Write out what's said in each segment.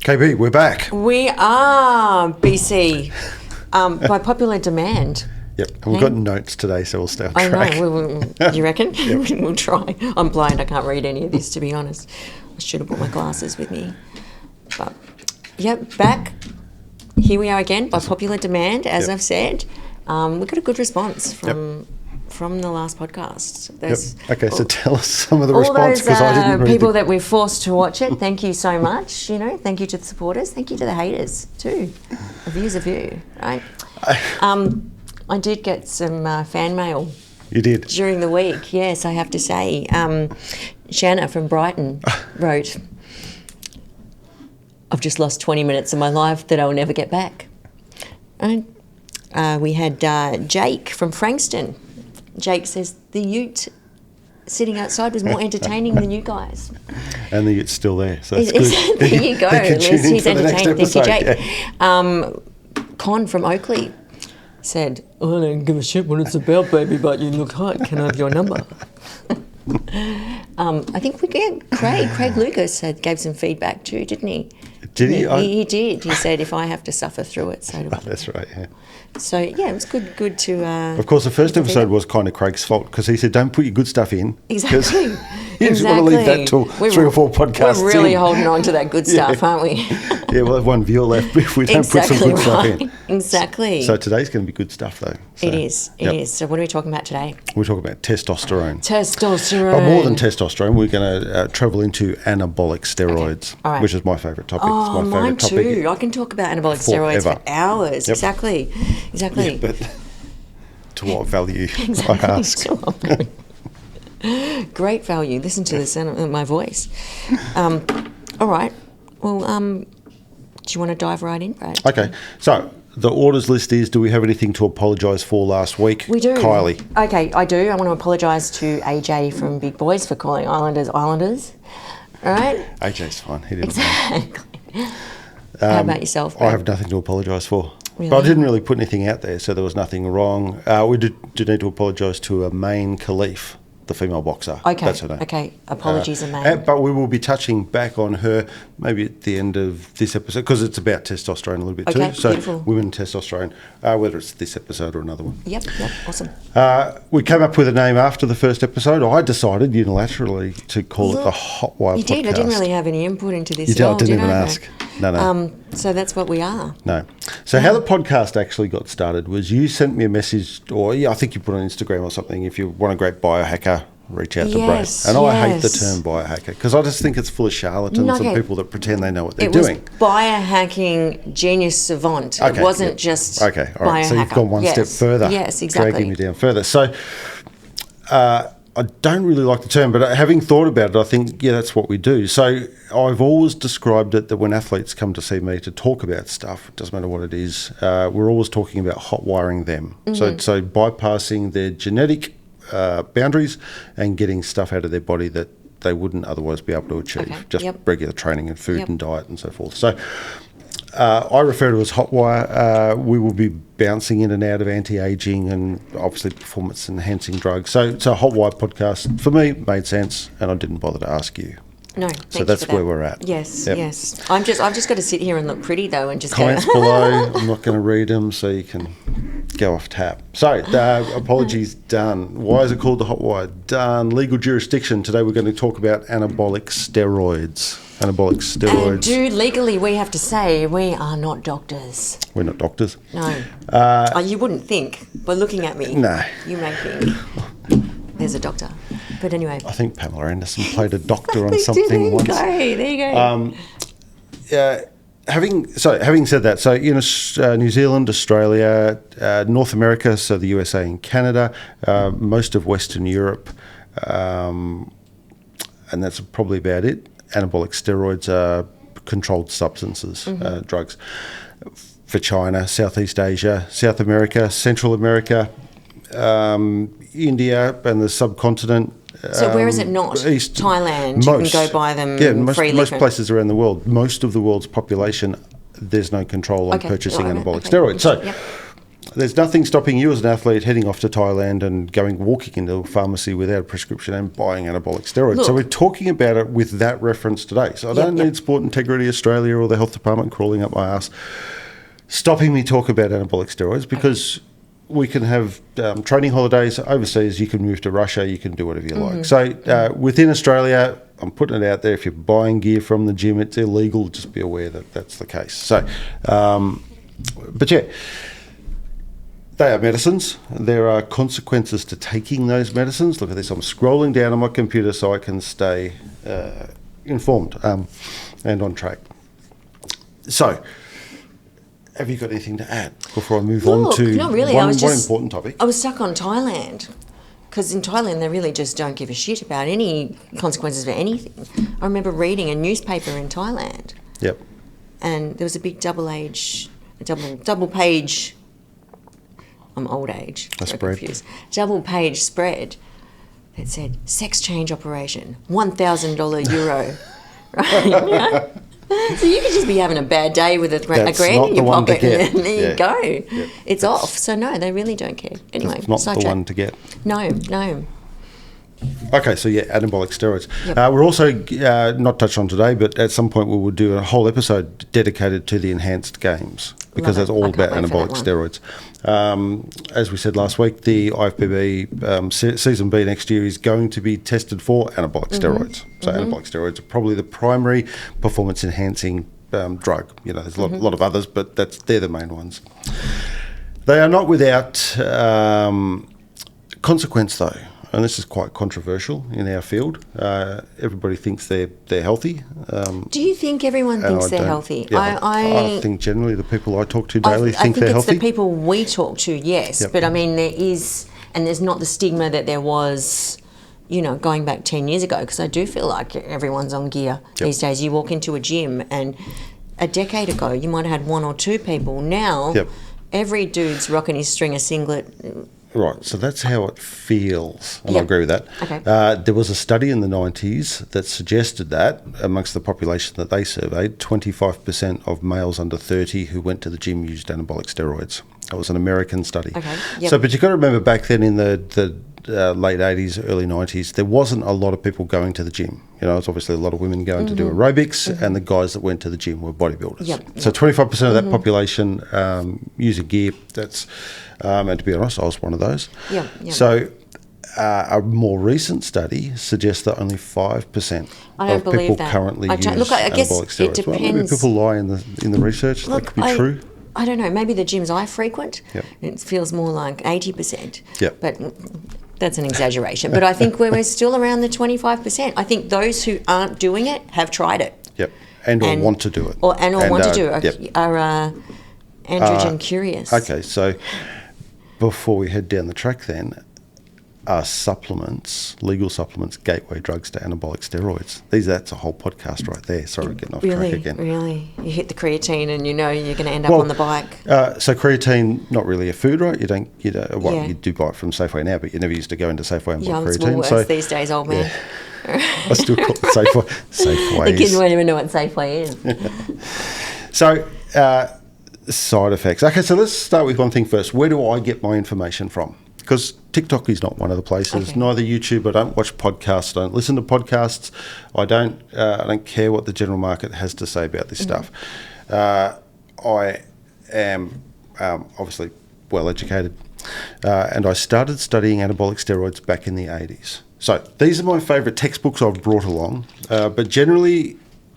KB, we're back. We are, BC, by popular demand. Yep, and we've got notes today, so we'll stay on track. I know, you reckon? Yep. We'll try. I'm blind, I can't read any of this, to be honest. I should have brought my glasses with me. But, yep, back. Here we are again, by popular demand, as I've said. We got a good response from the last podcast. Okay, so tell us some of the response, because I didn't read people that we're forced to watch it. Thank you so much. You know, thank you to the supporters. Thank you to the haters too. A view's a view, right? I did get some fan mail. You did? During the week, yes, I have to say. Shanna from Brighton wrote, "I've just lost 20 minutes of my life that I'll never get back." And we had Jake from Frankston. Jake says, "The ute sitting outside was more entertaining than you guys." And the ute's still there, so that's good. There you go. At least he's entertaining. Thank you, Jake. Yeah. Con from Oakley said, "I don't give a shit what it's about, baby, but you look hot. Can I have your number?" I think we get Craig Lucas gave some feedback too, didn't he? Did he? He did. He said, "If I have to suffer through it, so do I." That's right, yeah. So, yeah, it was good to... of course, the first episode was kind of Craig's fault, because he said, don't put your good stuff in. Exactly. You just want to leave that till 3 or 4 podcasts We're really holding on to that good stuff, aren't we? Yeah, we'll have one viewer left if we don't put some good stuff in. Exactly. So today's going to be good stuff, though. So, it is. So what are we talking about today? We're talking about testosterone. Testosterone. But more than testosterone, we're going to travel into anabolic steroids, okay. All right. which is my favourite topic. Oh, it's my mine favourite topic. too. I can talk about anabolic steroids for hours. Yep. Exactly. Yeah, but to what value, I ask? Great value. Listen to the sound of my voice. All right. Well, do you want to dive right in, Brad? Okay. So the orders list is, do we have anything to apologise for last week? We do. Kylie. Okay, I do. I want to apologise to AJ from Big Boys for calling Islanders. All right? AJ's fine. He didn't. Exactly. How about yourself, Brad? I have nothing to apologise for. Really? But I didn't really put anything out there, so there was nothing wrong. We did need to apologise to Maine Khalif, the female boxer. Okay. That's her name. Okay. Apologies, Maine. But we will be touching back on her maybe at the end of this episode, because it's about testosterone a little bit too. So beautiful. Women and testosterone, whether it's this episode or another one. Yep. Awesome. We came up with a name after the first episode. I decided unilaterally to call it the Hotwire Podcast. You did. I didn't really have any input into this. You didn't even ask. No. So that's what we are. No. So how the podcast actually got started was you sent me a message, or I think you put on Instagram or something, if you want a great biohacker, reach out to Brad. And I hate the term biohacker, because I just think it's full of charlatans and people that pretend they know what they're doing. It was biohacking genius savant. Okay, it wasn't just all right. So you've gone one step further. Yes, exactly. Dragging me down further. So I don't really like the term, but having thought about it, I think, that's what we do. So I've always described it that when athletes come to see me to talk about stuff, it doesn't matter what it is, we're always talking about hot wiring them. Mm-hmm. So bypassing their genetic boundaries and getting stuff out of their body that they wouldn't otherwise be able to achieve, just regular training and food and diet and so forth. So I refer to it as Hotwire. We will be bouncing in and out of anti-aging and obviously performance-enhancing drugs. So Hotwire Podcast, for me, made sense, and I didn't bother to ask you. No, so that's where we're at. Yes. I've just got to sit here and look pretty though, and just comments below. I'm not going to read them, so you can go off tap. So apologies done. Why is it called the Hotwire? Done. Legal jurisdiction. Today we're going to talk about anabolic steroids. And dude, legally we have to say we are not doctors. We're not doctors. No. You wouldn't think, but looking at me, no, you may think there's a doctor. But anyway, I think Pamela Anderson played a doctor on something once. There you go. Having said that, so New Zealand, Australia, North America, so the USA and Canada, most of Western Europe, and that's probably about it. Anabolic steroids are controlled substances, drugs. For China, Southeast Asia, South America, Central America, India and the subcontinent. So where is it not? East, Thailand, you can go buy them freely. Most places around the world, most of the world's population, there's no control on purchasing anabolic steroids. So there's nothing stopping you as an athlete heading off to Thailand and going walking into a pharmacy without a prescription and buying anabolic steroids. So we're talking about it with that reference today. So I don't need Sport Integrity Australia or the health department crawling up my ass stopping me talk about anabolic steroids, because we can have training holidays overseas. You can move to Russia. You can do whatever you like. So within Australia, I'm putting it out there. If you're buying gear from the gym, it's illegal. Just be aware that that's the case. So, but yeah, they are medicines. There are consequences to taking those medicines. Look at this. I'm scrolling down on my computer so I can stay informed and on track. So, have you got anything to add before I move on to not really. one important topic? I was stuck on Thailand, because in Thailand they really just don't give a shit about any consequences for anything. I remember reading a newspaper in Thailand. Yep. And there was a big double page. I'm old age. A spread. Confused. Double page spread that said sex change operation, €1,000 euro. Right? Yeah. So you could just be having a bad day with a grand in your pocket, and there you go. Yep. It's off. So no, they really don't care. Anyway, it's not the one to get. No. Okay, so anabolic steroids. Yep. We're also not touched on today, but at some point we will do a whole episode dedicated to the enhanced games, because that's all about anabolic steroids. As we said last week, the IFBB Season B next year is going to be tested for anabolic steroids. So anabolic steroids are probably the primary performance-enhancing drug. You know, there's a lot of others, but they're the main ones. They are not without consequence, though. And this is quite controversial in our field. Everybody thinks they're healthy. Do you think everyone thinks they're healthy? Yeah, I think generally the people I talk to daily think they're healthy. I think it's the people we talk to, yes. Yep. But I mean, there's not the stigma that there was, going back 10 years ago, because I do feel like everyone's on gear these days. You walk into a gym, and a decade ago you might have had one or two people. Now every dude's rocking his stringer singlet. Right, so that's how it feels, and I agree with that. Okay. There was a study in the 90s that suggested that amongst the population that they surveyed, 25% of males under 30 who went to the gym used anabolic steroids. That was an American study. Okay. Yep. So, but you've got to remember back then in the late 80s, early 90s, there wasn't a lot of people going to the gym. It's obviously a lot of women going to do aerobics, and the guys that went to the gym were bodybuilders. So 25% of that population using gear, that's... and to be honest, I was one of those. So a more recent study suggests that only 5% of people currently use anabolic steroids. It depends. Well, maybe people lie in the research. That could be true. I don't know. Maybe the gyms I frequent, it feels more like 80%. But that's an exaggeration. But I think we're still around the 25%. I think those who aren't doing it have tried it. And want to do it. Are androgen curious. Okay, so... Before we head down the track then, are legal supplements, gateway drugs to anabolic steroids? That's a whole podcast right there. Sorry, getting off track again. Really? You hit the creatine and you're going to end up on the bike. So creatine, not really a food, right? You do buy it from Safeway now, but you never used to go into Safeway and buy creatine. It's Woolworths these days, old man. I still call it Safeway. The kids won't even know what Safeway is. So... side effects. Okay, so let's start with one thing first. Where do I get my information from? Because TikTok is not one of the places. Neither YouTube. I don't watch podcasts. I don't listen to podcasts. I don't care what the general market has to say about this stuff. I am obviously well educated, and I started studying anabolic steroids back in the 80s. So these are my favourite textbooks I've brought along. But generally,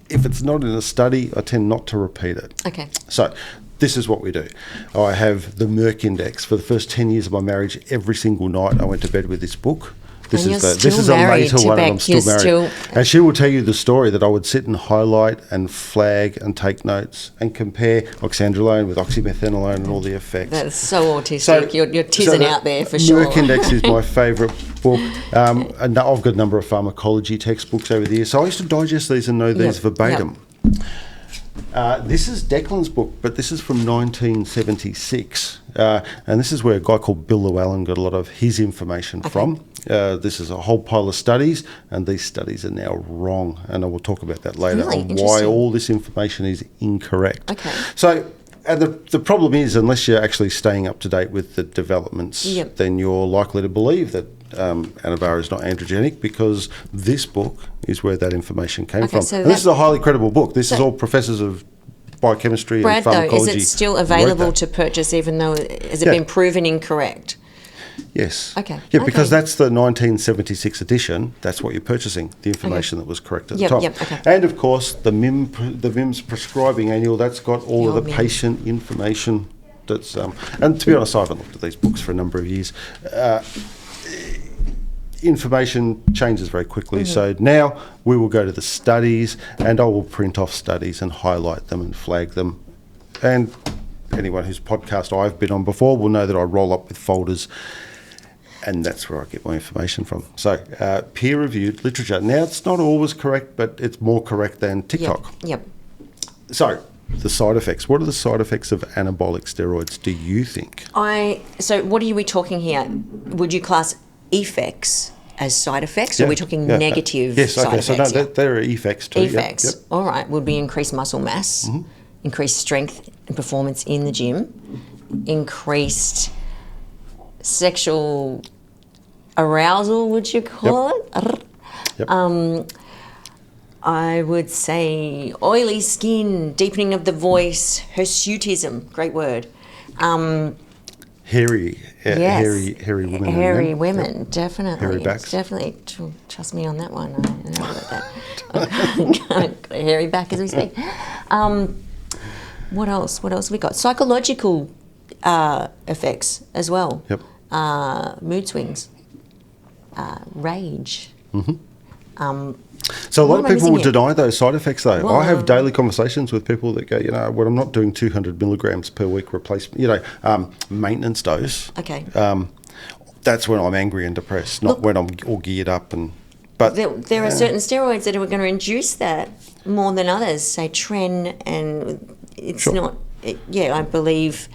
if it's not in a study, I tend not to repeat it. Okay. So this is what we do. I have the Merck Index. For the first 10 years of my marriage, every single night I went to bed with this book. This is a later one, and I'm still married. And she will tell you the story that I would sit and highlight and flag and take notes and compare oxandrolone with oxymethanolone and all the effects. That's so autistic. So, you're tizzing out there for sure. Merck Index is my favourite book. And I've got a number of pharmacology textbooks over the years. So I used to digest these and know these verbatim. This is Declan's book, but this is from 1976. And this is where a guy called Bill Llewellyn got a lot of his information from. This is a whole pile of studies, and these studies are now wrong. And I will talk about that later on why all this information is incorrect. Okay. So And the problem is, unless you're actually staying up to date with the developments, then you're likely to believe that Anabara is not androgenic, because this book is where that information came from. So and this is a highly credible book. This is all professors of biochemistry Brad, and pharmacology. though, is it still available to purchase, even though has it been proven incorrect? Yes. Okay. Yeah, because that's the 1976 edition. That's what you're purchasing, the information that was correct at the top. Okay. And of course, the MIMS prescribing annual, that's got all of the patient information. That's and to be honest, I haven't looked at these books for a number of years. Information changes very quickly. So now we will go to the studies, and I will print off studies and highlight them and flag them. And anyone whose podcast I've been on before will know that I roll up with folders, and that's where I get my information from. So peer-reviewed literature. Now, it's not always correct, but it's more correct than TikTok. Yep. So the side effects. What are the side effects of anabolic steroids, do you think? So what are we talking here? Would you class effects as side effects, or are we talking negative side effects? Yes, so no, there are effects too. Effects, all right, would be increased muscle mass, increased strength and performance in the gym, increased sexual arousal, would you call it? I would say oily skin, deepening of the voice, hirsutism, great word. Hairy women. Hairy women, definitely. Hairy backs. Definitely. Trust me on that one. I know about that. I've got a hairy back as we speak. What else? What else have we got? Psychological effects as well. Mood swings, rage. So a lot of people would deny those side effects, though. Well, I have daily conversations with people that go, when I'm not doing 200 milligrams per week replacement, maintenance dose. Okay. That's when I'm angry and depressed, not when I'm all geared up. But there are certain steroids that are going to induce that more than others. Say tren, and it's not. I believe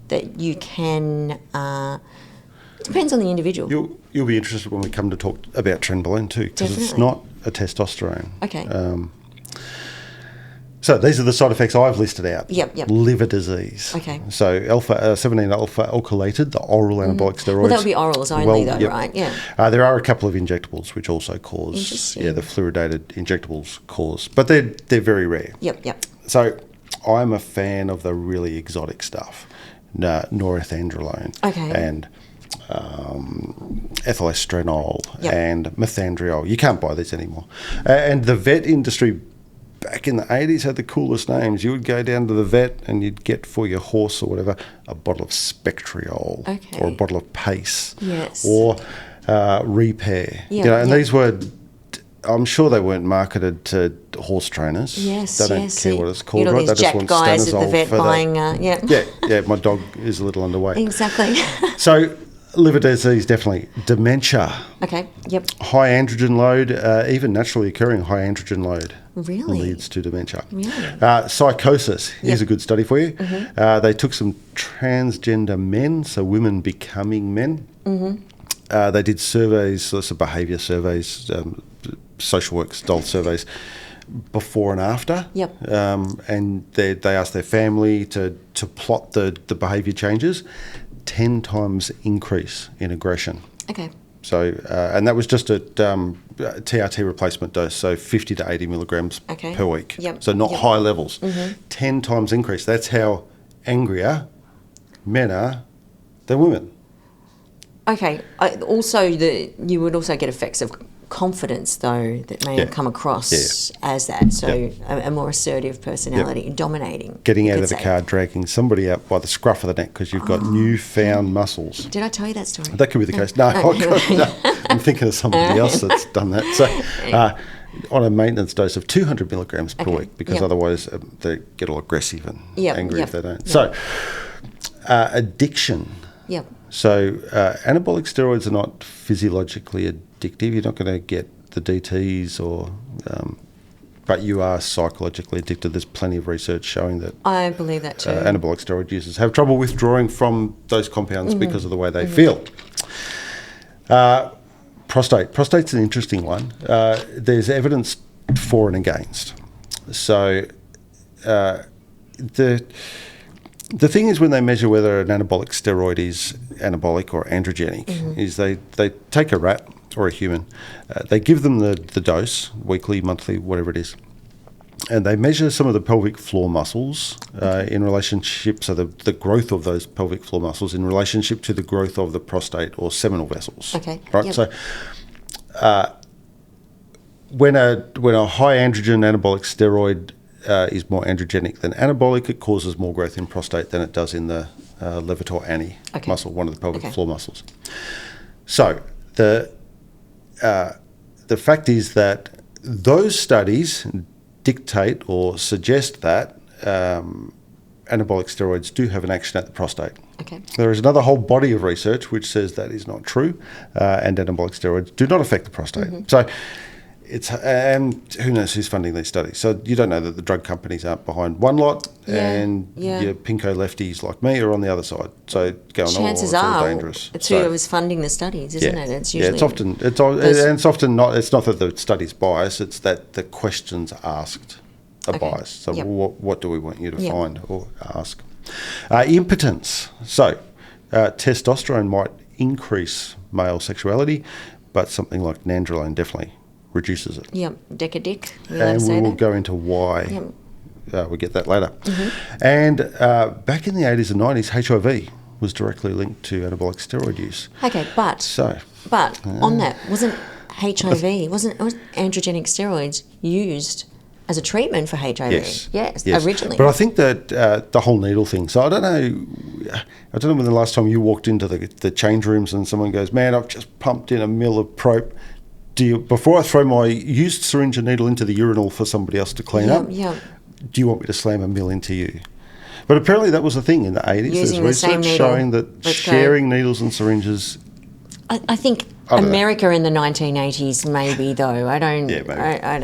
that you can. It depends on the individual. You'll be interested when we come to talk about trenbolone too, because it's not a testosterone. Okay. So these are the side effects I've listed out. Yep. Liver disease. Okay. So 17-alpha alkylated, the oral anabolic steroids. Well, that would be orals only, right? Yeah. There are a couple of injectables which also cause. The fluoridated injectables cause, but they're very rare. Yep. So I'm a fan of the really exotic stuff, norethindrolone. Okay. And ethylestrenol and methandriol. You can't buy these anymore. And the vet industry back in the 80s had the coolest names. You would go down to the vet and you'd get for your horse or whatever a bottle of Spectriol or a bottle of Pace or Repair. And these were, I'm sure they weren't marketed to horse trainers. They don't care what it's called, right? They just want guys at the vet buying, my dog is a little underweight. Exactly. So liver disease, definitely. Dementia. Okay, yep. High androgen load, even naturally occurring high androgen load leads to dementia. Really? Psychosis. Here's a good study for you. They took some transgender men, so women becoming men. They did surveys, so behaviour surveys, social work style surveys, before and after. And they asked their family to plot the behaviour changes. 10 times increase in aggression. Okay. So, and that was just at TRT replacement dose, so 50 to 80 milligrams per week. So not high levels. 10 times increase. That's how angrier men are than women. Okay. You would also get effects of confidence, though, that may come across as that. So a more assertive personality, dominating. Getting out of the car, dragging somebody out by the scruff of the neck because you've got newfound muscles. Did I tell you that story? That could be the case. No, I'm thinking of somebody else that's done that. So on a maintenance dose of 200 milligrams per week, because otherwise they get all aggressive and angry if they don't. So addiction. So anabolic steroids are not physiologically addictive. You're not going to get the DTs but you are psychologically addicted. There's plenty of research showing that. I believe that too. Anabolic steroid users have trouble withdrawing from those compounds because of the way they feel. Prostate. Prostate's an interesting one. There's evidence for and against. So the thing is, when they measure whether an anabolic steroid is anabolic or androgenic, is they take a rat or a human, they give them the dose, weekly, monthly, whatever it is, and they measure some of the pelvic floor muscles in relationship, so the growth of those pelvic floor muscles in relationship to the growth of the prostate or seminal vessels. Okay. Right? Yep. So when a high androgen anabolic steroid is more androgenic than anabolic, it causes more growth in prostate than it does in the levator ani muscle, one of the pelvic floor muscles. So the fact is that those studies dictate or suggest that anabolic steroids do have an action at the prostate. Okay. There is another whole body of research which says that is not true, and anabolic steroids do not affect the prostate. So it's, and who knows who's funding these studies? So you don't know that the drug companies aren't behind one lot, and your pinko lefties like me are on the other side. So going, chances it's all are dangerous. it's whoever's funding the studies, isn't it? It's usually it's often not. It's not that the study's biased. It's that the questions asked are biased. So what do we want you to find or ask? Impotence. So testosterone might increase male sexuality, but something like nandrolone definitely reduces it. Yep, Decadic. And we will go into why. We get that later. And back in the 80s and 90s, HIV was directly linked to anabolic steroid use. Okay, but on that, wasn't androgenic steroids used as a treatment for HIV? Yes, originally. But I think that the whole needle thing. So I don't know when the last time you walked into the change rooms and someone goes, "Man, I've just pumped in a mil of Prop. Before I throw my used syringe and needle into the urinal for somebody else to clean up, do you want me to slam a mil into you?" But apparently that was a thing in the 80s. Using There's the same research needle. showing that sharing needles and syringes. I think America in the 1980s, maybe, though. I don't know. I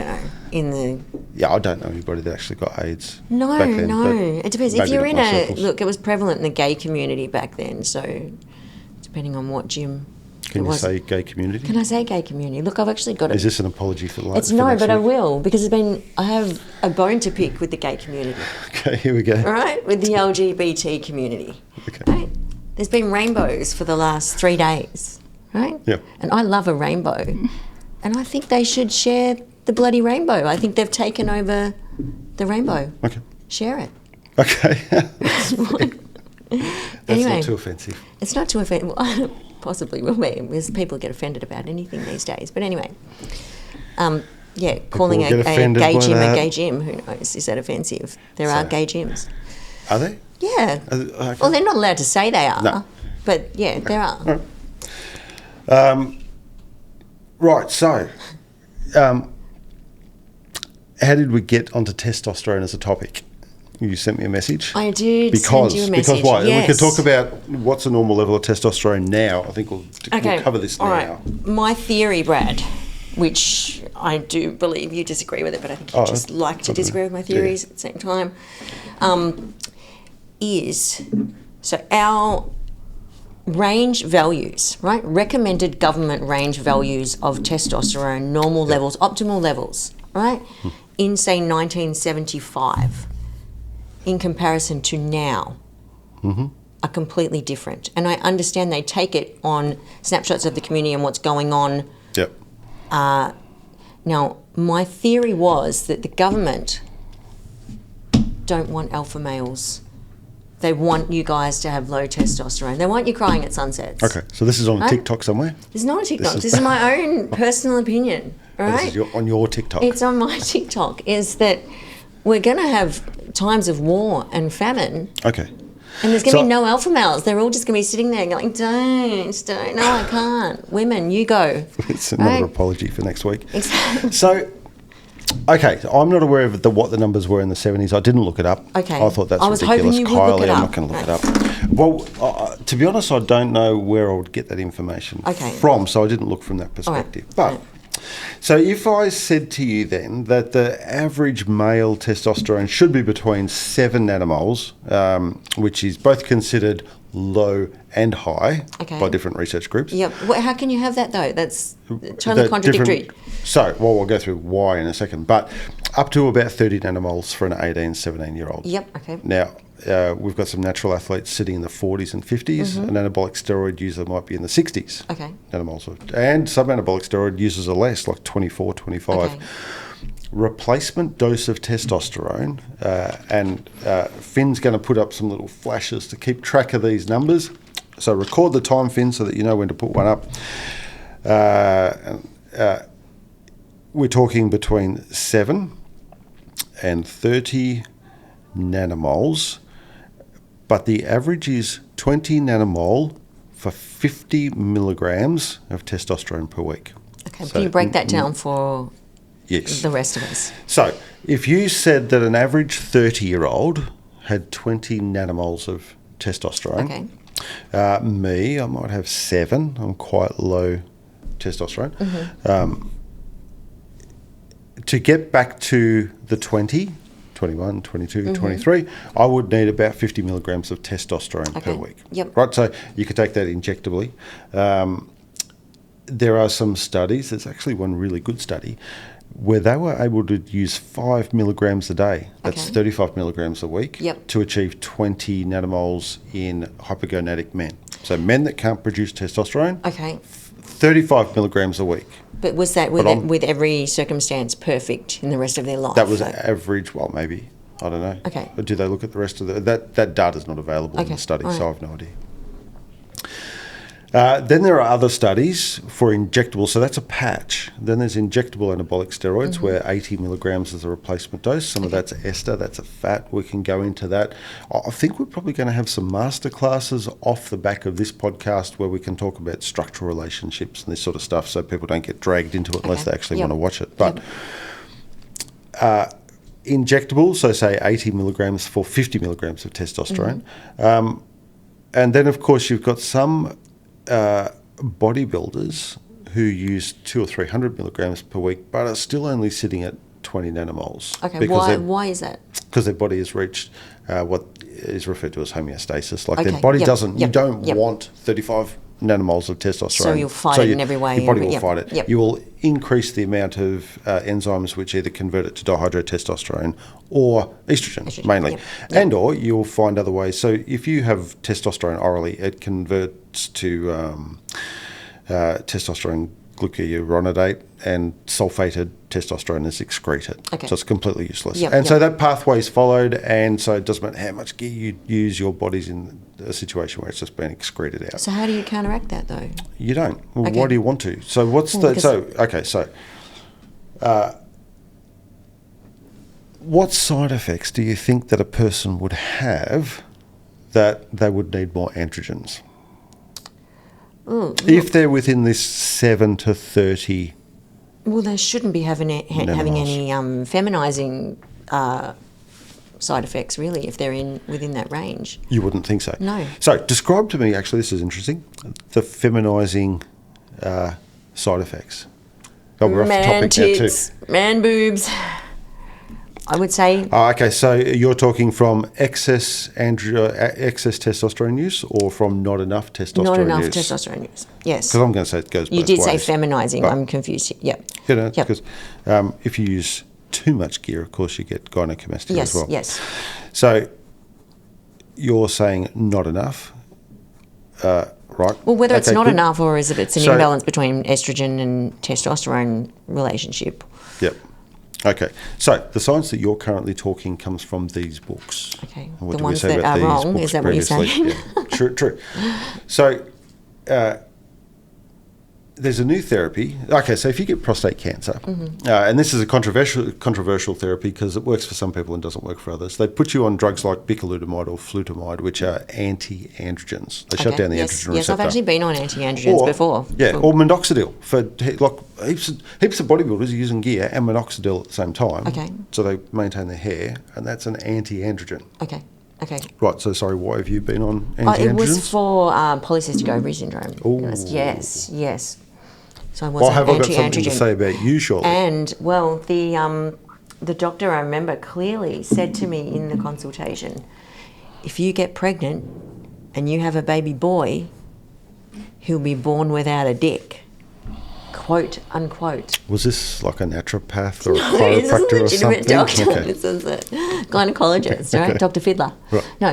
don't know anybody that actually got AIDS. No, back then, it depends. If you're in circles. look, it was prevalent in the gay community back then. So depending on what gym. Can you say gay community? Can I say gay community? Look, I've actually got it. Is this an apology for life? It's no, but I will, because I have a bone to pick with the gay community. Okay, here we go. All right, with the LGBT community. Okay. Right? There's been rainbows for the last 3 days, right? Yeah. And I love a rainbow. And I think they should share the bloody rainbow. I think they've taken over the rainbow. Okay. Share it. Okay. That's Anyway, not too offensive. It's not too offensive. Well, possibly will be, because people get offended about anything these days. But anyway, calling a gay gym a gay gym, who knows? Is that offensive? There are gay gyms. Are they? Yeah. Okay. Well, they're not allowed to say they are, No. but yeah, there are. Right, so how did we get onto testosterone as a topic? You sent me a message. I did send you a message. Because why? Yes. We could talk about what's a normal level of testosterone now. I think we'll cover this now. All right. My theory, Brad, which I do believe you disagree with it, but I think you just like to disagree with my theories at the same time, is so our range values, right? Recommended government range values of testosterone, normal levels, optimal levels, right? In, say, 1975. In comparison to now, are completely different. And I understand they take it on snapshots of the community and what's going on. Yep. Now, my theory was that the government don't want alpha males. They want you guys to have low testosterone. They want you crying at sunsets. Okay, so this is on TikTok somewhere? It's not a TikTok. This is my own personal opinion. All right? This is on your TikTok? It's on my TikTok. Is that we're going to have times of war and famine. Okay. And there's going to be no alpha males. They're all just going to be sitting there going, don't. No, I can't. Women, you go. It's another apology for next week. Exactly. So, I'm not aware of what the numbers were in the 70s. I didn't look it up. Okay. I thought that's ridiculous. Hoping you would Kylie, look it I'm up. not going to look it up. Well, to be honest, I don't know where I would get that information from, so I didn't look from that perspective. Right. But so if I said to you then that the average male testosterone should be between 7 nanomoles, which is both considered low and high by different research groups. Yep. How can you have that though? That's totally contradictory. So, we'll go through why in a second. But up to about 30 nanomoles for an 18, 17-year-old. Yep, okay. Now, we've got some natural athletes sitting in the 40s and 50s. An anabolic steroid user might be in the 60s. Okay. Nanomoles. And some anabolic steroid users are less, like 24, 25. Okay. Replacement dose of testosterone, and Finn's going to put up some little flashes to keep track of these numbers. So record the time, Finn, so that you know when to put one up. We're talking between 7 and 30 nanomoles, but the average is 20 nanomole for 50 milligrams of testosterone per week. Okay, so, can you break that down for yes. the rest of us? So if you said that an average 30-year-old had 20 nanomoles of testosterone, okay. Me, I might have 7. I'm quite low testosterone. To get back to the 20, 21, 22, 23, I would need about 50 milligrams of testosterone per week. Yep. Right, so you could take that injectably. There are some studies, there's actually one really good study, where they were able to use 5 milligrams a day, that's 35 milligrams a week, to achieve 20 nanomoles in hypogonadic men. So men that can't produce testosterone, 35 milligrams a week. But was that with every circumstance perfect in the rest of their life? That was average, well, maybe. I don't know. Okay. But do they look at the rest of that data's not available in the study, so I have no idea. Then there are other studies for injectable, so that's a patch. Then there's injectable anabolic steroids where 80 milligrams is a replacement dose. Some of that's ester, that's a fat. We can go into that. I think we're probably going to have some masterclasses off the back of this podcast where we can talk about structural relationships and this sort of stuff so people don't get dragged into it unless they actually want to watch it. But injectable, so say 80 milligrams for 50 milligrams of testosterone. And then, of course, you've got some bodybuilders who use 200 or 300 milligrams per week, but are still only sitting at 20 nanomoles. Okay, why is that? Because their body has reached what is referred to as homeostasis. Like their body doesn't, you don't want 35 nanomoles of testosterone. So you'll fight it in every way. Your body will fight it. You will increase the amount of enzymes which either convert it to dihydrotestosterone or estrogen mainly. And or you'll find other ways. So if you have testosterone orally, it converts to testosterone glucuronidate, and sulfated testosterone is excreted. So it's completely useless. So that pathway is followed, and so it doesn't matter how much gear you use, your body's in a situation where it's just been excreted out. So how do you counteract that though? You don't. Well, why do you want to? So what's what side effects do you think that a person would have that they would need more androgens? If they're within this 7 to 30. Well, they shouldn't be having any feminizing side effects, really, if they're within that range. You wouldn't think so? No. So describe to me, actually, this is interesting, the feminizing side effects. Oh, we're off the topic tits, now too. Man boobs, I would say. Okay, so you're talking from excess testosterone use or from not enough testosterone use? Not enough testosterone use, yes. Because I'm going to say it goes both ways. You did say feminizing, I'm confused. Because if you use too much gear, of course, you get gynecomastia as well. Yes. So you're saying not enough, right? Well, whether it's not enough or is it's an imbalance between estrogen and testosterone relationship. Yep. Okay. So the science that you're currently talking comes from these books. Okay. What the ones that are wrong, is that what you're saying? Yeah. True. So there's a new therapy. Okay, so if you get prostate cancer, and this is a controversial therapy because it works for some people and doesn't work for others, they put you on drugs like bicalutamide or flutamide, which are anti-androgens. They shut down the androgen receptor. Yes, I've actually been on anti-androgens before. Yeah, or minoxidil. For heaps of bodybuilders are using gear and minoxidil at the same time. Okay. So they maintain their hair, and that's an anti-androgen. Okay. Right, so sorry, why have you been on anti-androgens? It was for polycystic ovary syndrome. Ooh. Yes. So I was on have I got anti-androgen. something to say about you, surely? And, well, the doctor, I remember, clearly said to me in the consultation, if you get pregnant and you have a baby boy, he'll be born without a dick. quote unquote. Was this like a naturopath or a No, this is a chiropractor or legitimate something? doctor. This is a gynecologist, right? Dr. Fiddler. Right. No,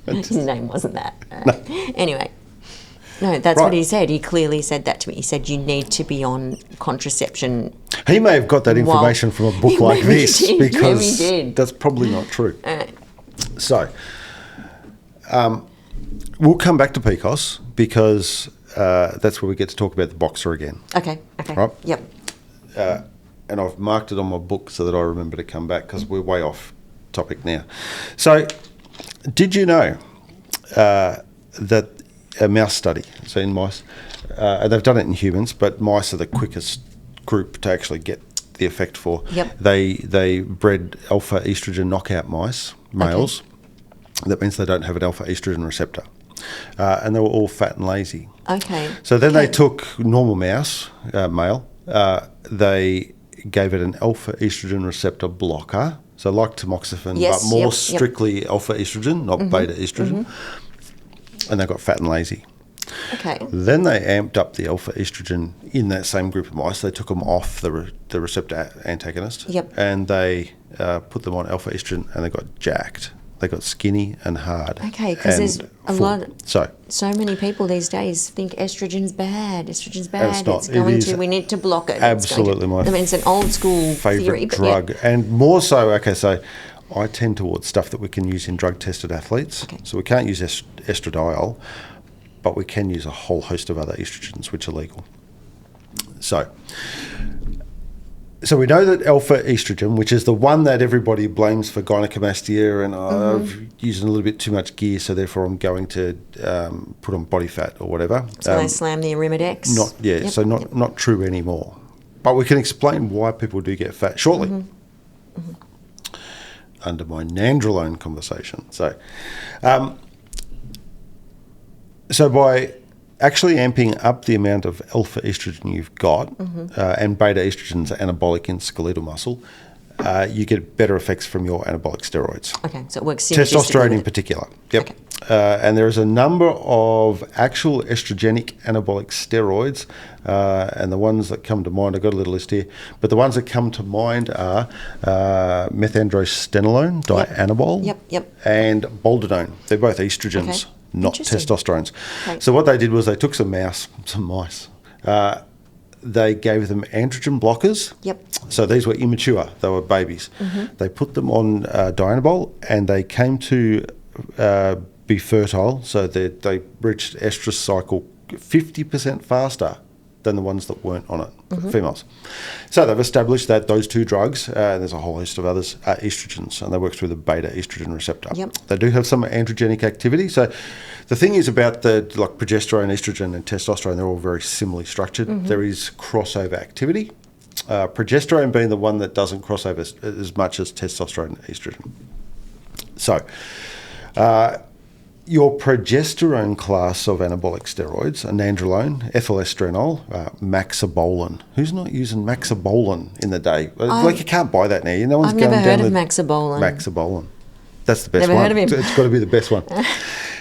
his name wasn't that. Right. Anyway. No, that's what he said. He clearly said that to me. He said, you need to be on contraception. He may have got that information from a book like this because that's probably not true. So, we'll come back to PCOS because that's where we get to talk about the boxer again. Okay. Right? Yep. And I've marked it on my book so that I remember to come back because we're way off topic now. So, did you know that a mouse study, so in mice, they've done it in humans, but mice are the quickest group to actually get the effect for. Yep. They bred alpha estrogen knockout mice, males. Okay. That means they don't have an alpha estrogen receptor. And they were all fat and lazy. Okay. So then they took normal mouse, male, they gave it an alpha estrogen receptor blocker, so like tamoxifen, but more strictly alpha estrogen, not beta estrogen. And they got fat and lazy. Okay. Then they amped up the alpha estrogen in that same group of mice. They took them off the receptor antagonist. Yep. And they put them on alpha estrogen, and they got jacked. They got skinny and hard. Okay, because there's a full. lot. So many people these days think estrogen's bad. Estrogen's bad. It's not. We need to block it. Absolutely, it's an old school theory, favourite drug, and more so. Okay, so I tend towards stuff that we can use in drug-tested athletes. Okay. So we can't use estradiol, but we can use a whole host of other estrogens which are legal. So we know that alpha estrogen, which is the one that everybody blames for gynecomastia, and I've used a little bit too much gear, so therefore I'm going to put on body fat or whatever. So they slam the Arimidex. Not true anymore. But we can explain why people do get fat shortly. Under my nandrolone conversation. So by actually amping up the amount of alpha estrogen you've got, and beta estrogen's anabolic in skeletal muscle, you get better effects from your anabolic steroids. Okay, so it works Testosterone in particular. Yep. Okay. And there is a number of actual estrogenic anabolic steroids, and the ones that come to mind, I've got a little list here, but the ones that come to mind are methandrostenolone, dianabol, and boldenone. They're both estrogens, not testosterones. Okay. So what they did was they took some mice, they gave them androgen blockers. Yep. So these were immature, they were babies. They put them on dianabol, and they came to be fertile, so they reached estrus cycle 50% faster than the ones that weren't on it, females. So they've established that those two drugs, there's a whole host of others, are estrogens, and they work through the beta estrogen receptor. Yep. They do have some androgenic activity. So the thing is about progesterone, estrogen, and testosterone, they're all very similarly structured. There is crossover activity. Progesterone being the one that doesn't cross over as much as testosterone and estrogen. So your progesterone class of anabolic steroids are nandrolone, ethylestrenol, maxabolin. Who's not using maxabolin in the day? You can't buy that now. No one's I've going never down heard of the maxabolin. Maxabolin. That's the best Never one. heard of him. It's got to be the best one.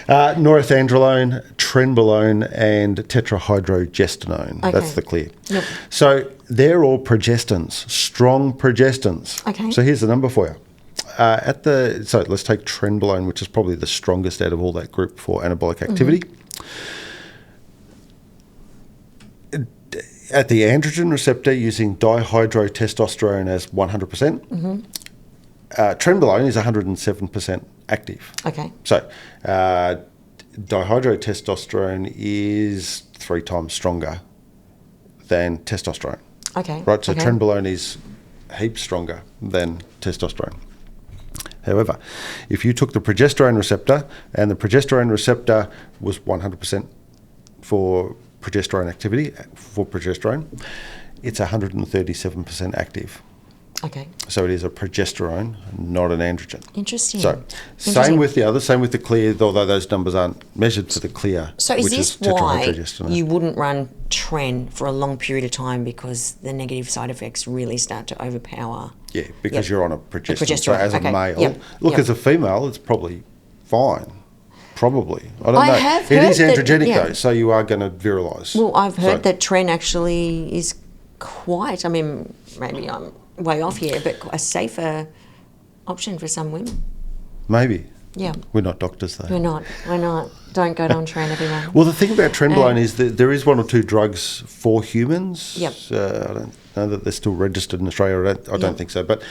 Norethindrolone, trenbolone, and tetrahydrogestanone. Okay. That's the clear. Yep. So they're all progestins, strong progestins. Okay. So here's the number for you. So let's take trenbolone, which is probably the strongest out of all that group for anabolic activity. At the androgen receptor, using dihydrotestosterone as 100%, trenbolone is 107% active. Okay. So dihydrotestosterone is 3 times stronger than testosterone. Okay. Right, so okay. trenbolone is heaps stronger than testosterone. However, if you took the progesterone receptor, and the progesterone receptor was 100% for progesterone activity, for progesterone, it's 137% active. Okay. So it is a progesterone, not an androgen. Interesting. So same with the others, same with the clear, although those numbers aren't measured for the clear. So is which this is why tetrahydrogestanone. you wouldn't run tren for a long period of time, because the negative side effects really start to overpower? Yeah, because you're on a progesterone. So progesterone, as a okay. male, Yep. look, as a female, it's probably fine. Probably. I don't know. have It is heard that- androgenic yeah. though, so you are going to virilise. Well, I've heard So- that tren actually is quite, I mean, maybe I'm way off here, but a safer option for some women. Maybe. Yeah. We're not doctors though. We're not. Don't go on tren, everyone. Well, the thing about trenbolone is that there is one or two drugs for humans. Yep. I don't know that they're still registered in Australia. I don't think so. But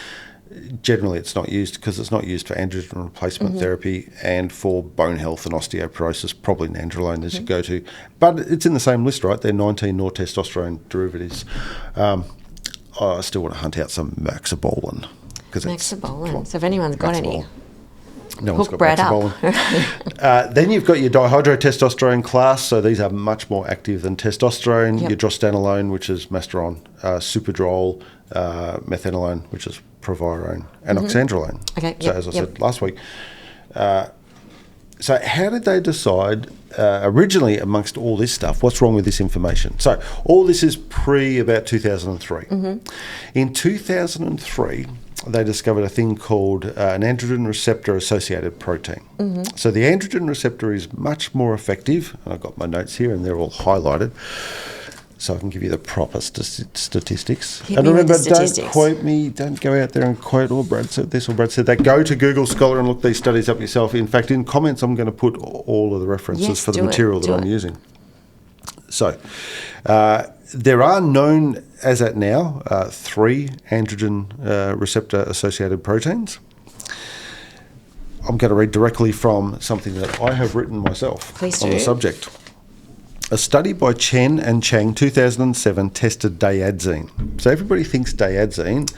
generally it's not used because it's not used for androgen replacement therapy and for bone health and osteoporosis. Probably nandrolone is your go-to. But it's in the same list, right? They're 19 nortestosterone derivatives. I still want to hunt out some Maxabolin. Maxabolin. So if anyone's got any, no one's hook got Brad Maxabolin. up. Then you've got your dihydrotestosterone class, so these are much more active than testosterone. Yep. Your drostanolone, which is Masteron, Superdrol, methanolone, which is Provirone, and oxandrolone. Okay, So yep, as I yep. said last week. So how did they decide originally amongst all this stuff, what's wrong with this information? So all this is about 2003. In 2003, they discovered a thing called an androgen receptor associated protein. So the androgen receptor is much more effective, and I've got my notes here and they're all highlighted, so I can give you the proper statistics. Hit And me with remember, the statistics. don't quote me, don't go out there and quote, oh, Brad said this or Brad said that. Go to Google Scholar and look these studies up yourself. In fact, in comments, I'm going to put all of the references Yes, for the do it, material that do I'm it. using. So, there are known, as at now, 3 androgen receptor associated proteins. I'm going to read directly from something that I have written myself Please on the do. subject. A study by Chen and Chang, 2007, tested diadzine. So everybody thinks diadzine,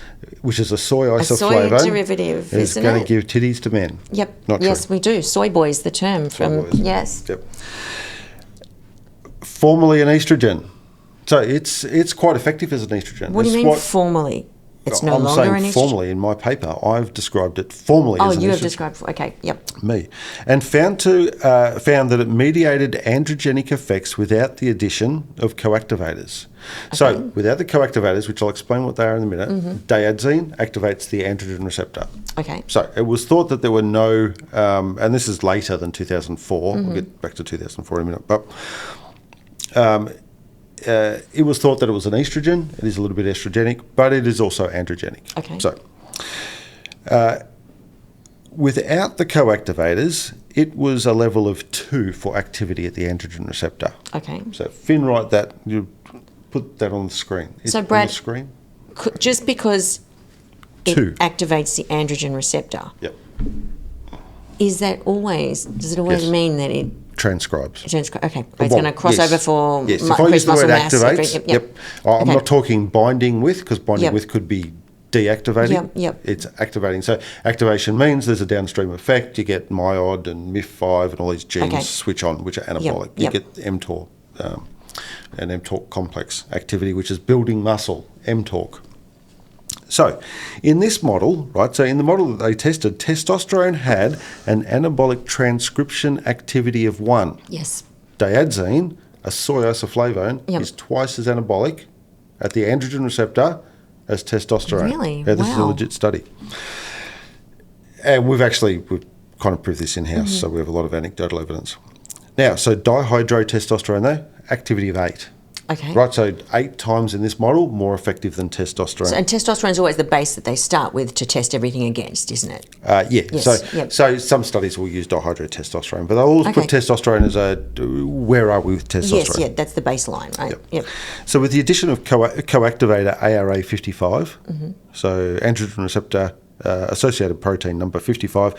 which is a soy isoflavone, derivative, is isn't going it? to give titties to men. Yep. Not yes, true. we do. Soy boys, the term from boys. yes. Yep. Formerly an estrogen. So it's quite effective as an estrogen. What do you It's mean formally? It's no I'm longer saying an estrogen. formally in my paper. I've described it formally Oh, as an you have estrogen. described. Okay. Yep. Me, and found that it mediated androgenic effects without the addition of coactivators. So without the coactivators, which I'll explain what they are in a minute, diadzine activates the androgen receptor. Okay. So it was thought that there were no, and this is later than 2004. We'll get back to 2004 in a minute, but it was thought that it was an estrogen. It is a little bit estrogenic, but it is also androgenic. Okay. So without the coactivators, it was a level of 2 for activity at the androgen receptor. Okay. So Finn, write that. You put that on the screen. So on Brad- the screen. Just because it 2. activates the androgen receptor, Yep. is that always? Does it always Yes. mean that it? Transcribes. Okay, it's going to cross yes. over for yes. mu- If I use increased the muscle word mass. activates, Yep. I'm Okay. not talking binding with, because binding Yep. with could be deactivating. Yep. It's activating. So activation means there's a downstream effect. You get myod and MIF5 and all these genes Okay. switch on, which are anabolic. You Yep. get mTOR and mTOR complex activity, which is building muscle, mTOR. So, in this model, right, so in the model that they tested, testosterone had an anabolic transcription activity of 1. Yes. Diadzine, a soy isoflavone, Yep. is twice as anabolic at the androgen receptor as testosterone. Really? Yeah, this is a Wow. legit study. And we've kind of proved this in-house, so we have a lot of anecdotal evidence. Now, so dihydrotestosterone, though, activity of 8. Okay. Right, so 8 times in this model, more effective than testosterone. So, and testosterone is always the base that they start with to test everything against, isn't it? Yeah, Yes, yep. so some studies will use dihydrotestosterone, but they'll always put Okay. testosterone as where are we with testosterone? Yes, yeah, that's the baseline, right? Yep. So with the addition of coactivator ARA55, so androgen receptor associated protein number 55,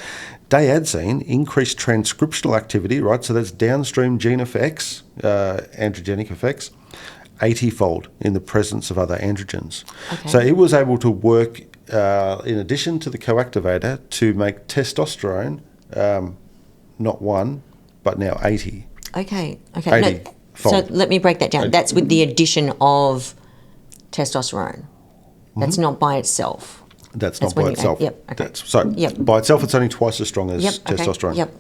diadzine increased transcriptional activity, right? So that's downstream gene effects, androgenic effects, 80-fold in the presence of other androgens. Okay. So it was able to work in addition to the coactivator to make testosterone not 1, but now 80. Okay. 80 so fold. let me break that down. That's with the addition of testosterone. That's not by itself. That's That's not by when you add- itself. yep, okay. So Yep. by itself, it's only twice as strong as Yep. testosterone. Okay.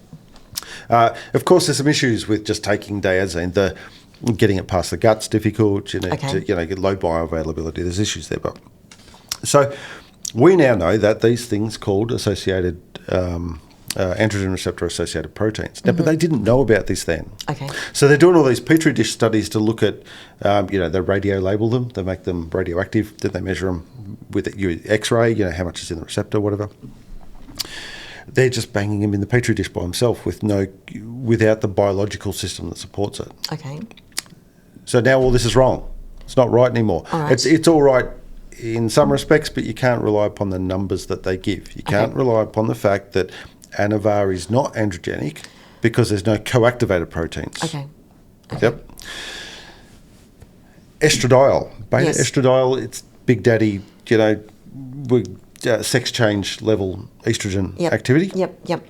Yep. Of course, there's some issues with just taking diadzine. Getting it past the gut's difficult. You need Okay. to get low bioavailability. There's issues there, but so we now know that these things called associated androgen receptor associated proteins. Now, but they didn't know about this then. Okay. So they're doing all these petri dish studies to look at, they radio label them, they make them radioactive, then they measure them with X-ray, how much is in the receptor, whatever. They're just banging him in the petri dish by himself without the biological system that supports it. Okay. So now all this is wrong. It's not right anymore. All right. It's all right in some respects, but you can't rely upon the numbers that they give. You can't rely upon the fact that Anavar is not androgenic because there's no co-activated proteins. Okay. Yep. Estradiol. Beta estradiol, it's Big Daddy, sex change level estrogen activity. Yep.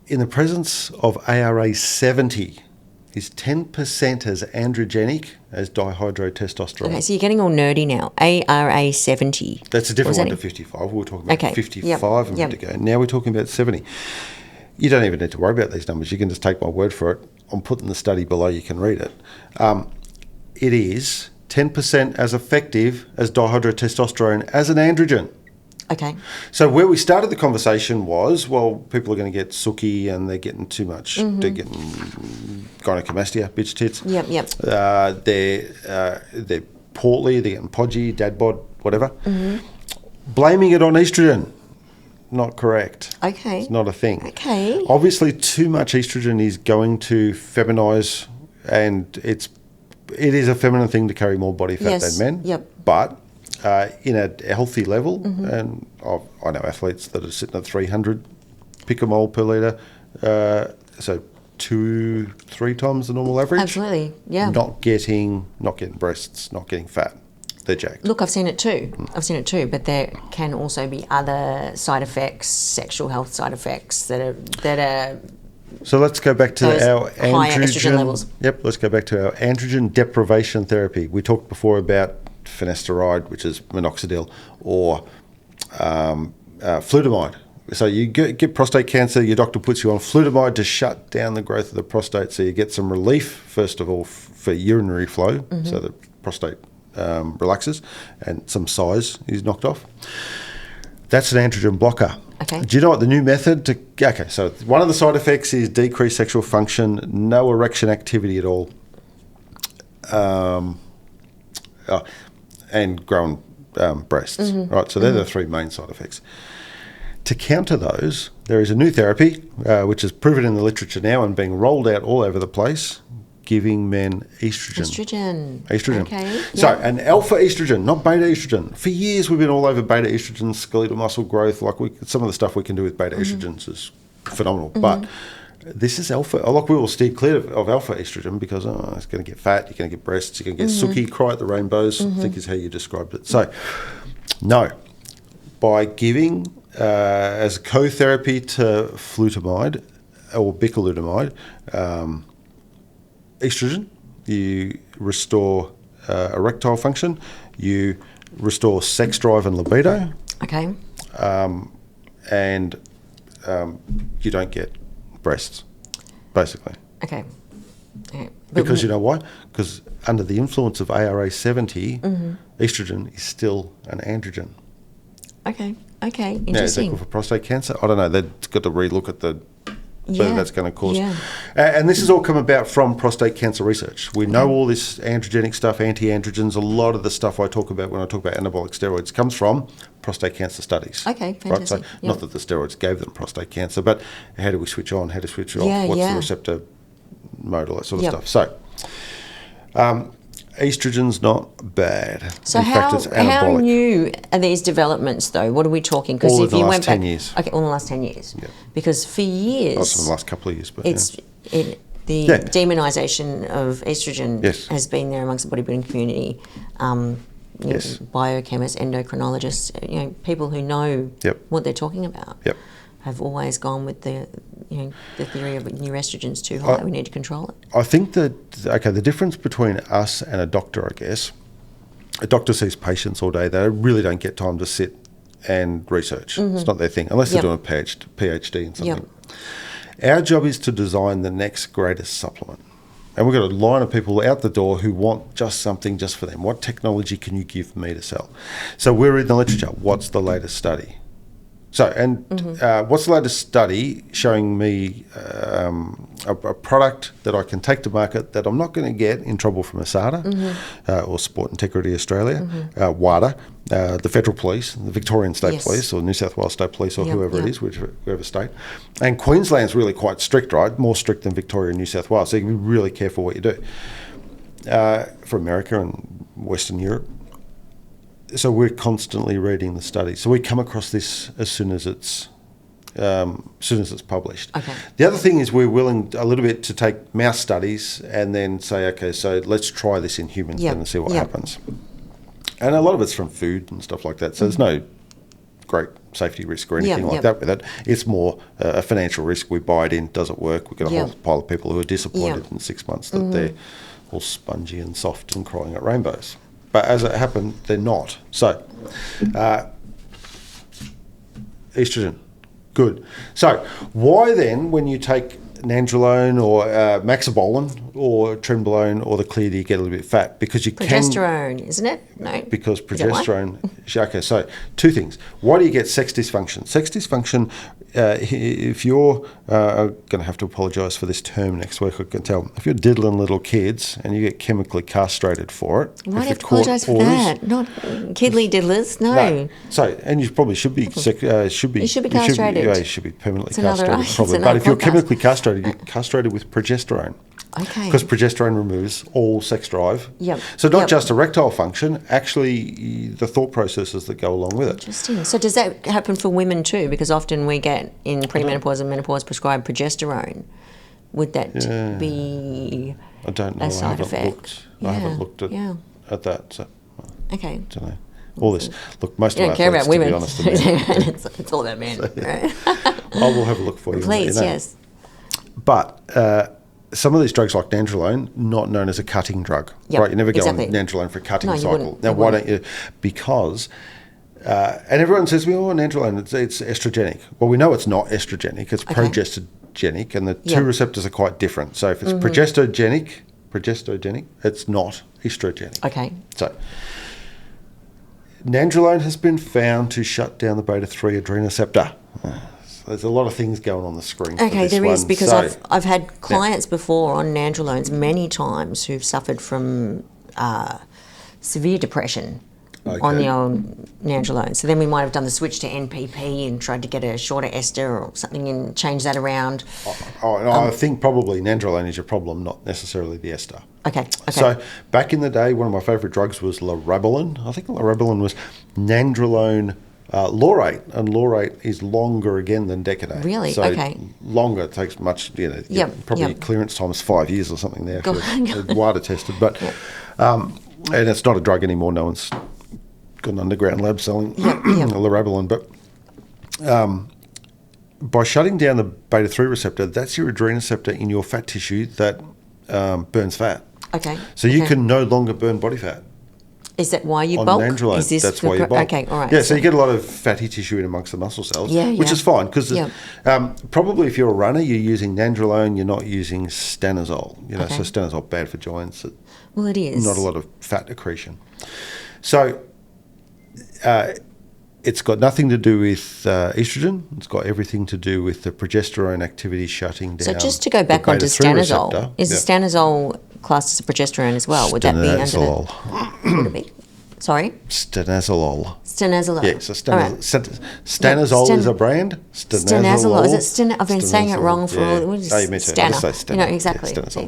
In the presence of ARA 70, is 10% as androgenic as dihydrotestosterone. Okay, so you're getting all nerdy now. ARA 70. That's a different one to 55. We were talking about 55 a minute ago. Now we're talking about 70. You don't even need to worry about these numbers. You can just take my word for it. I'm putting the study below. You can read it. It is 10% as effective as dihydrotestosterone as an androgen. Okay. So where we started the conversation was, people are going to get sooky and they're getting too much. They're getting gynecomastia, bitch tits. Yep. They're portly, they're getting podgy, dad bod, whatever. Blaming it on estrogen, not correct. Okay. It's not a thing. Okay. Obviously, too much estrogen is going to feminize, and it is a feminine thing to carry more body fat than men. Yep. But in a healthy level, and I know athletes that are sitting at 300 picomole per litre, so 2-3 times the normal average. Absolutely, yeah. Not getting breasts, not getting fat. They're jacked. Look, I've seen it too. But there can also be other side effects, sexual health side effects that are. So let's go back to our higher estrogen levels. Yep, let's go back to our androgen deprivation therapy. We talked before about finasteride, which is minoxidil, or flutamide. So you get prostate cancer, your doctor puts you on flutamide to shut down the growth of the prostate, so you get some relief, first of all, for urinary flow, so the prostate relaxes, and some size is knocked off. That's an androgen blocker. Okay. Do you know what the new method so one of the side effects is decreased sexual function, no erection activity at all, and growing breasts, right? So they're the three main side effects. To counter those, there is a new therapy, which is proven in the literature now and being rolled out all over the place, giving men estrogen. Estrogen. Okay. So an alpha estrogen, not beta estrogen. For years we've been all over beta estrogen, skeletal muscle growth. Some of the stuff we can do with beta estrogens is phenomenal. But this is alpha. We will steer clear of alpha estrogen because it's going to get fat, you're going to get breasts, you're going to get sooky, cry at the rainbows, I think is how you described it. So, no. By giving as co-therapy to flutamide or bicalutamide, estrogen, you restore erectile function, you restore sex drive and libido. Okay. And you don't get breasts, basically. Okay. Because you know why? Because under the influence of ARA 70, estrogen is still an androgen. Okay. Interesting. Yeah, is that good for prostate cancer? I don't know. They've got to relook at whether that's going to cause. Yeah. And this has all come about from prostate cancer research. We know all this androgenic stuff, anti-androgens, a lot of the stuff I talk about when I talk about anabolic steroids comes from prostate cancer studies. Okay, fantastic. Right? So not that the steroids gave them prostate cancer, but how do we switch on, how to switch off, what's the receptor mode, all that sort of stuff. So estrogen's not bad. So in fact, it's anabolic. how new are these demonstrations, though? What are we talking? Because All if in the you last went 10 back, years. Okay, all in the last 10 years. Yeah. Because for years, Also in the last couple of years, but the demonisation of estrogen has been there amongst the bodybuilding community. Biochemists, endocrinologists, people who know what they're talking about. Have always gone with the theory of new estrogen's too high. We need to control it. I think that the difference between us and a doctor, I guess, a doctor sees patients all day. They really don't get time to sit and research. It's not their thing, unless they're doing a PhD in something. Our job is to design the next greatest supplement. And we've got a line of people out the door who want just something just for them. What technology can you give me to sell? So we're in the literature. What's the latest study? So, and what's the latest study showing me a product that I can take to market that I'm not going to get in trouble from ASADA or Sport Integrity Australia, WADA, the Federal Police, the Victorian State Police or New South Wales State Police or whoever it is, whichever state. And Queensland's really quite strict, right? More strict than Victoria and New South Wales. So you can be really careful what you do. For America and Western Europe. So we're constantly reading the studies. So we come across this as soon as it's published. Okay. The other thing is we're willing a little bit to take mouse studies and then say, okay, so let's try this in humans and see what happens. And a lot of it's from food and stuff like that. So there's no great safety risk or anything like that with it. It's more a financial risk. We buy it in. Does it work? We get a whole pile of people who are disappointed in 6 months that they're all spongy and soft and crying at rainbows. But as it happened, they're not. So, estrogen, good. So, why then, when you take nandrolone or maxabolin or trenbolone or the clear, do you get a little bit fat? Because you progesterone, isn't it? No. Because progesterone. Okay, so two things. Why do you get sex dysfunction? Sex dysfunction, if you're going to have to apologise for this term next week, I can tell. If you're diddling little kids and you get chemically castrated for it. Why do you have to apologise for that? Not kidly diddlers, no. So, and you probably should be You should be castrated. You should be permanently castrated, probably. But if you're chemically castrated, you're castrated with progesterone. Okay. Because progesterone removes all sex drive. Yep. So not just erectile function, actually the thought processes that go along with it. Interesting. So does that happen for women too? Because often we get in premenopause and menopause prescribed progesterone. Would that be I don't know. a side effect? I haven't looked at that. So okay. I don't know. All this. Look, most you of don't care about women. to be honest, are it's all about men. So, right? I will have a look for you. Please, yes. But some of these drugs like nandrolone, not known as a cutting drug, right? You never go on nandrolone for a cutting cycle. Now, why don't you? Because, and everyone says, well, nandrolone, it's estrogenic. Well, we know it's not estrogenic. It's progestogenic, and the two receptors are quite different. So if it's progestogenic, it's not estrogenic. Okay. So nandrolone has been found to shut down the beta-3 adrenoceptor. There's a lot of things going on the screen. Okay, there is, because I've had clients before on nandrolones many times who've suffered from severe depression on the old nandrolone. So then we might have done the switch to NPP and tried to get a shorter ester or something and change that around. I think probably nandrolone is your problem, not necessarily the ester. Okay. So back in the day, one of my favourite drugs was larabolan. I think larabolan was nandrolone laurate, and laurate is longer again than Decadate. Really? So okay. Longer, it takes much, probably clearance time is 5 years or something there. WADA tested, but and it's not a drug anymore. No one's got an underground lab selling larabolan, but by shutting down the beta-3 receptor, that's your adrenoceptor in your fat tissue that burns fat. Okay. So you can no longer burn body fat. Is that why you on bulk? Nandrolone, is this that's why you bulk. Okay, all right. Yeah, so you get a lot of fatty tissue in amongst the muscle cells, which is fine because probably if you're a runner, you're using nandrolone, you're not using stanozol. So stanozol bad for joints. Well, it is. Not a lot of fat accretion. So it's got nothing to do with estrogen. It's got everything to do with the progesterone activity shutting down. So just to go back onto stanozol, is stanozol classed as a progesterone as well? Would that be under the... Would it be? Sorry? Stanozolol. Stanozolol. Yeah, so stanozol is a brand. Stanozolol. Is it I've been saying it wrong for all... You meant to. Just say Stana. Exactly. Yeah,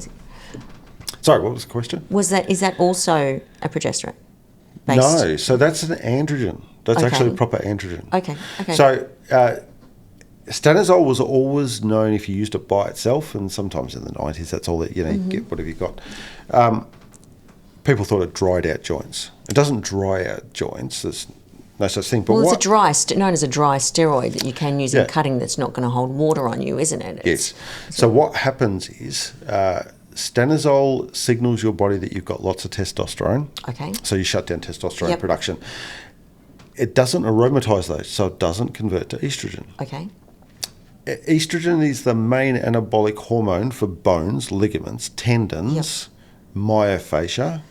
sorry, what was the question? Is that also a progesterone? No, so that's an androgen. That's actually a proper androgen. Okay. So stanozol was always known if you used it by itself, and sometimes in the 90s, that's all that, you get whatever you got. People thought it dried out joints. It doesn't dry out joints. There's no such thing. But it's known as a dry steroid that you can use in cutting that's not going to hold water on you, isn't it? Yes. So what happens is stanozol signals your body that you've got lots of testosterone. Okay. So you shut down testosterone production. It doesn't aromatise those, so it doesn't convert to estrogen. Okay. Estrogen is the main anabolic hormone for bones, ligaments, tendons, myofascia,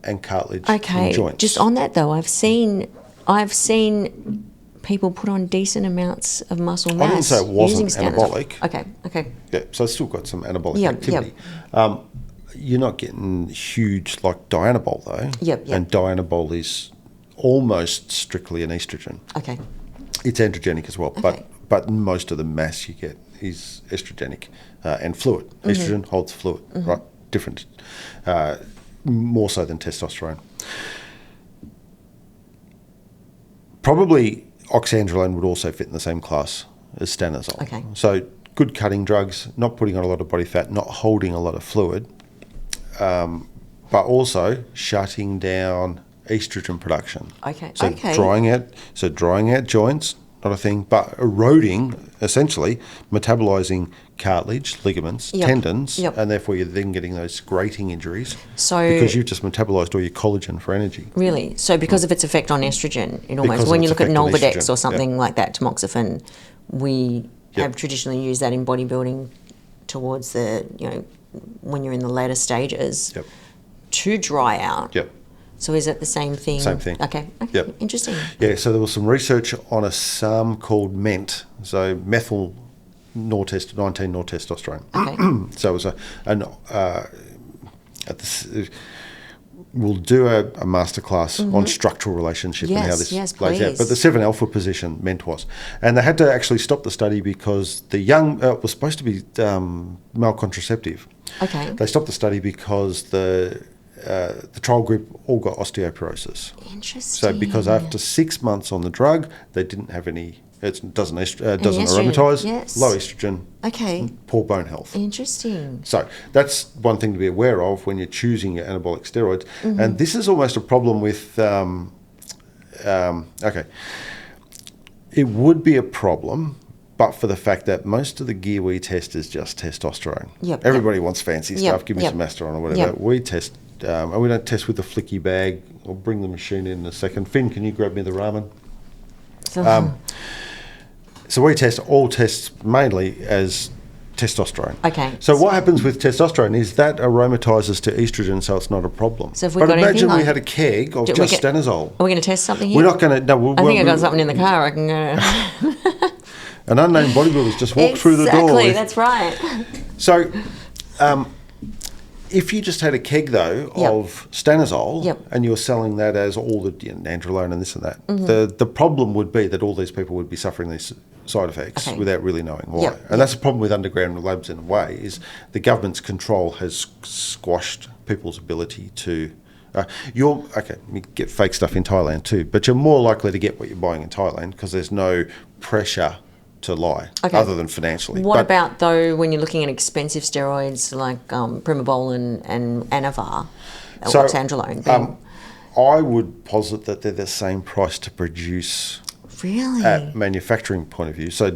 and cartilage in joints. Just on that though, I've seen people put on decent amounts of muscle mass. I didn't say it wasn't using stanozol. anabolic. Okay. Yeah, so it's still got some anabolic Yep, activity. You're not getting huge like Dianabol though. Yep. And Dianabol is almost strictly an estrogen. Okay. It's androgenic as well, Okay. but most of the mass you get is estrogenic and fluid. Estrogen holds fluid, right? Different, more so than testosterone. Probably oxandrolone would also fit in the same class as stanozol. Okay. So good cutting drugs, not putting on a lot of body fat, not holding a lot of fluid, but also shutting down estrogen production. Okay. So Okay. drying out joints, not a thing, but eroding, essentially, metabolizing cartilage, ligaments, Yep. tendons, Yep. and therefore you're then getting those grating injuries So because you've just metabolized all your collagen for energy. really, so because of its effect on estrogen, it almost Because of when you its look at effect on Nolvadex estrogen, or something like that, tamoxifen, we Yep. have traditionally used that in bodybuilding towards the when you're in the later stages Yep. to dry out. Yep. So is it the same thing? Same thing. Okay. Yep. Interesting. Yeah, so there was some research on a SARM called MENT, so methyl 19-nortestosterone. Okay. So it was we'll do a masterclass on structural relationship and how Yes, this yes, plays out. please. But the 7-alpha position MENT was. And they had to actually stop the study because the young, it was supposed to be male contraceptive. Okay. They stopped the study because the trial group all got osteoporosis. Interesting. So because after 6 months on the drug, they didn't have any. It doesn't estrogen, aromatise. yes. Low estrogen. Okay. Poor bone health. Interesting. So that's one thing to be aware of when you're choosing your anabolic steroids. And this is almost a problem with. Okay. It would be a problem, but for the fact that most of the gear we test is just testosterone. Yep. Everybody wants fancy Yep. stuff. Give me Yep. some Masteron or whatever. Yep. We test, and we don't test with the flicky bag. I'll bring the machine in a second. Finn, can you grab me the ramen? So we test all tests mainly as testosterone. Okay. So what happens with testosterone is that aromatizes to estrogen, so it's not a problem. So if we but got imagine anything we like- had a keg of Do we just get- stanozol. Are we going to test something here? We're not going to. No, I think I got something in the car. I can go. An unnamed bodybuilder's just walked through the door. Exactly, that's right. So, if you just had a keg though Yep. of stanozol Yep. and you were selling that as all the nandrolone and this and that, the problem would be that all these people would be suffering these side effects Okay. without really knowing why. Yep, And yep. that's the problem with underground labs in a way, is the government's control has squashed people's ability to. You get fake stuff in Thailand too, but you're more likely to get what you're buying in Thailand because there's no pressure to lie, Okay. other than financially. What But- about, though, when you're looking at expensive steroids like Primabol and Anavar, So, oxandrolone? I would posit that they're the same price to produce Really? at manufacturing point of view. So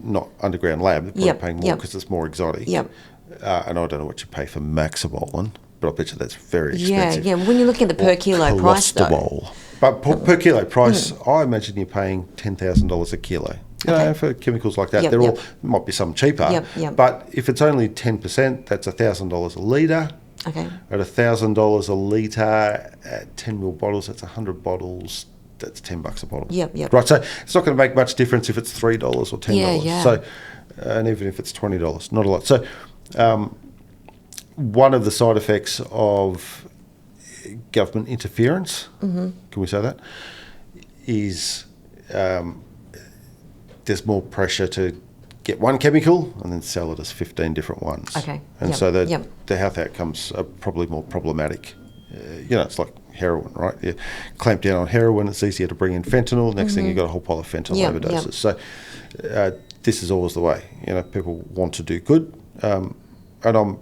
not underground lab, they're probably Yep, paying more yep. because it's more exotic. Yep. And I don't know what you pay for Maxibolin, but I bet you that's very Yeah, expensive. yeah. When you're looking at the per kilo price, though. Colostobol. But per kilo price, I imagine you're paying $10,000 a kilo. You know, for chemicals like that, Yep, they're yep. all might be some cheaper. Yep, yep. But if it's only 10%, that's $1,000 a litre. Okay. At $1,000 a litre, at 10 ml bottles, that's 100 bottles. That's $10 a bottle. Yep, yep. Right, so it's not going to make much difference if it's $3 or $10. Yeah, yeah. So, and even if it's $20, not a lot. So, one of the side effects of government interference, can we say that, is there's more pressure to get one chemical and then sell it as 15 different ones. Okay. And Yep, so yep. the health outcomes are probably more problematic. It's like heroin, right? You clamp down on heroin, it's easier to bring in fentanyl. Next thing, you've got a whole pile of fentanyl Yep, overdoses. yep. So this is always the way. People want to do good. And I'm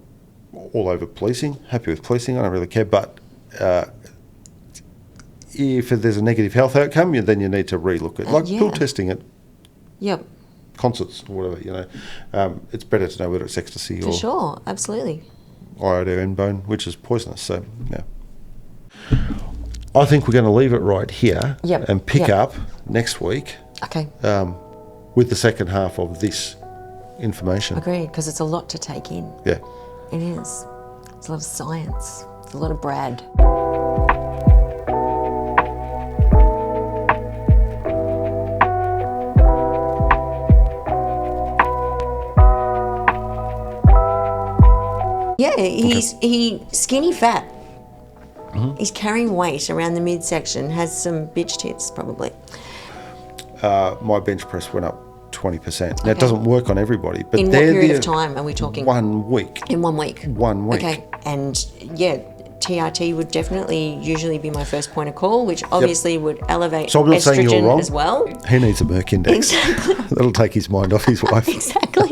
all over policing, happy with policing, I don't really care. But if there's a negative health outcome, then you need to relook at, like yeah. pill testing at Yep. concerts or whatever, it's better to know whether it's ecstasy For or sure. Absolutely. iodine, which is poisonous. So, yeah. I think we're going to leave it right here Yep, and pick yep. up next week Okay. with the second half of this information. Agreed, because it's a lot to take in. Yeah. It is. It's a lot of science. It's a lot of Brad. Yeah, he's skinny fat. He's carrying weight around the midsection, has some bitch tits probably. My bench press went up 20%. Now, it doesn't work on everybody. But In what period of time are we talking? 1 week. In 1 week? 1 week. Okay, and yeah, TRT would definitely usually be my first point of call, which obviously would elevate So I'm not saying you're estrogen wrong. as well. He needs a Merck index. Exactly. That'll take his mind off his wife. Exactly.